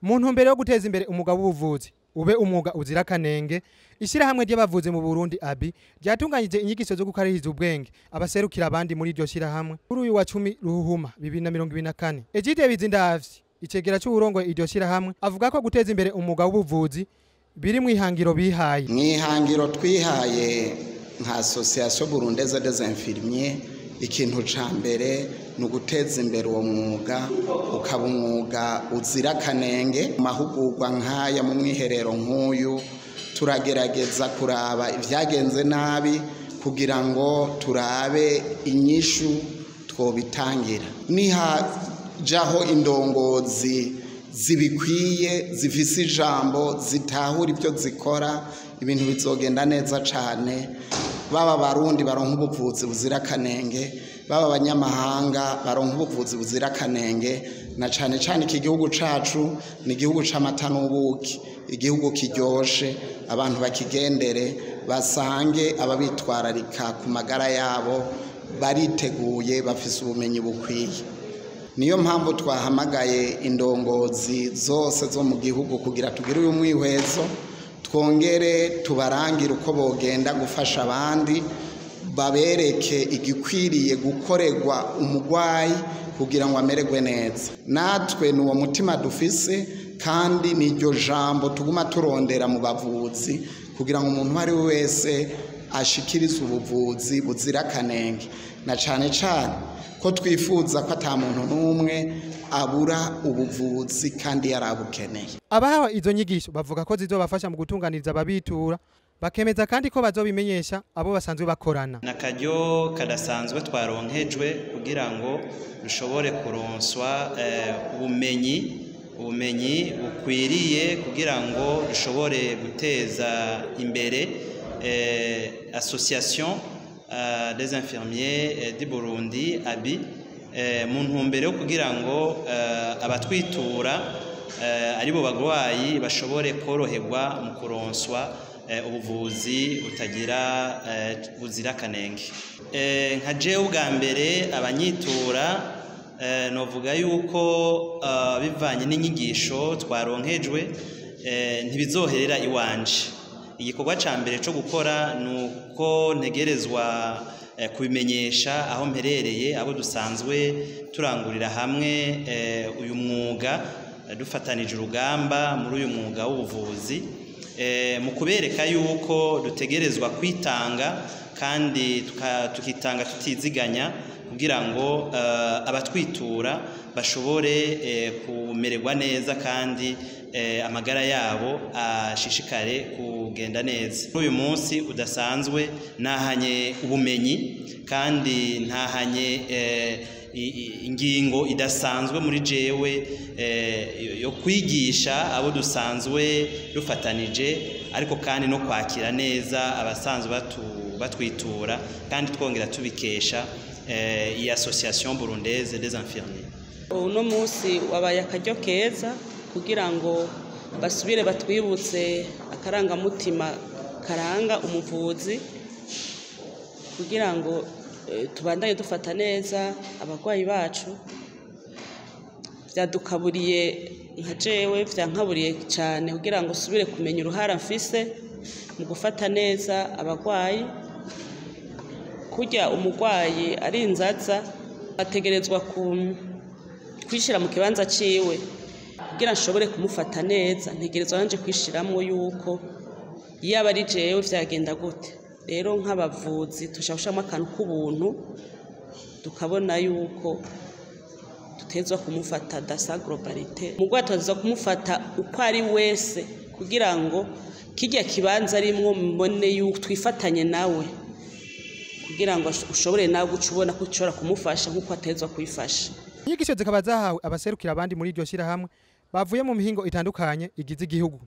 mu ntumbero yo guteza imbere umwuga w'ubuvuzi ube umwuga uzira kanenge ishyirahamwe ry'abavuzi mu Burundi abi ryatunganyije inyigisho zo gukarihiza ubwenge abaserukira abandi muri iryo shyirahamwe kuri uyu wa 10 Ruhuhuma 2024. Ejide Bizindavyi icegera cy'uburongo iryo shyirahamwe avuga ko guteza imbere umwuga w'ubuvuzi biri mu ihangiro bihaye. Mwihangiro twihaye nka Association Burundaise des Infirmiers, ikintu ca mbere ni uguteza imbere uwo mwuga ukaba umwuga uzira kanenge. Mahugurwa nk'aya mu mwiherero nk'uyu turagerageza kuraba ivyagenze nabi kugira ngo turabe inyishu twobitangira. Nihajaho indongozi zibikwiye zifise ijambo zitahura ibyo zikora, ibintu bizogenda neza cane. Baba barundi baronka ubuvuzi buzira kanenge, baba abanyamahanga baronka ubuvuzi buzira kanenge, na cane cane iki gihugu cacu ni igihugu c'amata n'ubuki, igihugu kiryoshe. Abantu bakigendere basange ababitwararika ku magara yabo bariteguye bafise ubumenyi bukwiye. Niyo mpamvu twahamagaye indongozi zose zo mu gihugu kugira tugire uyu mwihwezo, twongere tubarangire uko bogenda gufasha abandi, babereke igikwiriye gukorerwa umugwayi kugira ngo amererwe neza. Natwe ni uwo mutima dufise kandi niryo jambo tuguma turondera mu bavuzi kugira ngo umuntu ari wese ashikirize ubuvuzi buzira kanenge, na cane cane ko twifuza ko ata muntu n'umwe abura ubuvuzi kandi yarabukeneye. Abahawe izo nyigisho bavuga ko zizobafasha mu gutunganiriza ababitura, bakemeza kandi ko bazobimenyesha abo basanzwe bakorana. Nakaryo kadasanzwe twaronkejwe kugira ngo dushobore kuronswa ubumenyi bukwiriye kugira ngo dushobore guteza imbere Association des infirmiers du Burundi abi mu ntumbero yo kugira ngo abatwitura aribo bagwayi bashobore koroherwa mu kuronswa ubuvuzi butagira buzira kanenge. Nka jewe ubwa mbere abanyitura novuga yuko bivanye n'inyigisho twaronkejwe ntibizoherera iwanje. Igikorwa ca mbere cyo gukora nuko ntegerezwa kubimenyesha aho mperereye, abo dusanzwe turangurira hamwe uyu mwuga dufatanije urugamba muri uyu mwuga w'ubuvuzi, mu kubereka yuko dutegerezwa kwitanga kandi tukitanga tutiziganya kugira ngo abatwitura bashobore kumererwa neza kandi amagara yabo ashishikare kugenda neza. Uyu munsi udasanzwe nahanye ubumenyi kandi ntahanye ingingo idasanzwe muri jewe yo kwigisha abo dusanzwe dufatanije, ariko kandi no kwakira neza abasanzwe batwitura kandi twongera tubikesha iyi Association Burundaise des Infirmiers. Uno munsi wabaye akaryo keza kugira ngo basubire batwibutse akarangamutima karanga umuvuzi kugira ngo tubandanye dufata neza abagwayi bacu. Vyadukaburiye nka jewe, vyankaburiye cyane kugira ngo subire kumenya uruhara mfise mu gufata neza abagwayi. Kurya umugwayi ari inzaza ategerezwa kwishira mu kibanza ciwe kugira nshobore kumufata neza, ntegerezwa nanje kwishiramwo yuko yaba ari jewe vyagenda gute. Rero nk'abavuzi tushashamo akantu k'ubuntu tukabona yuko tutezwa kumufata dasa globalite. Umugwayi tutezwa kumufata uko ari wese kugira ngo kijya kibanza arimwo mbone yuko twifatanye nawe kugira ngo ushobore nawe gucubona ko ushobora kumufasha nkuko atezwa kwifasha. Inyigisho zikaba zahawe abaserukira abandi muri iryo shyirahamwe bavuye mu mihingo itandukanye igize igihugu.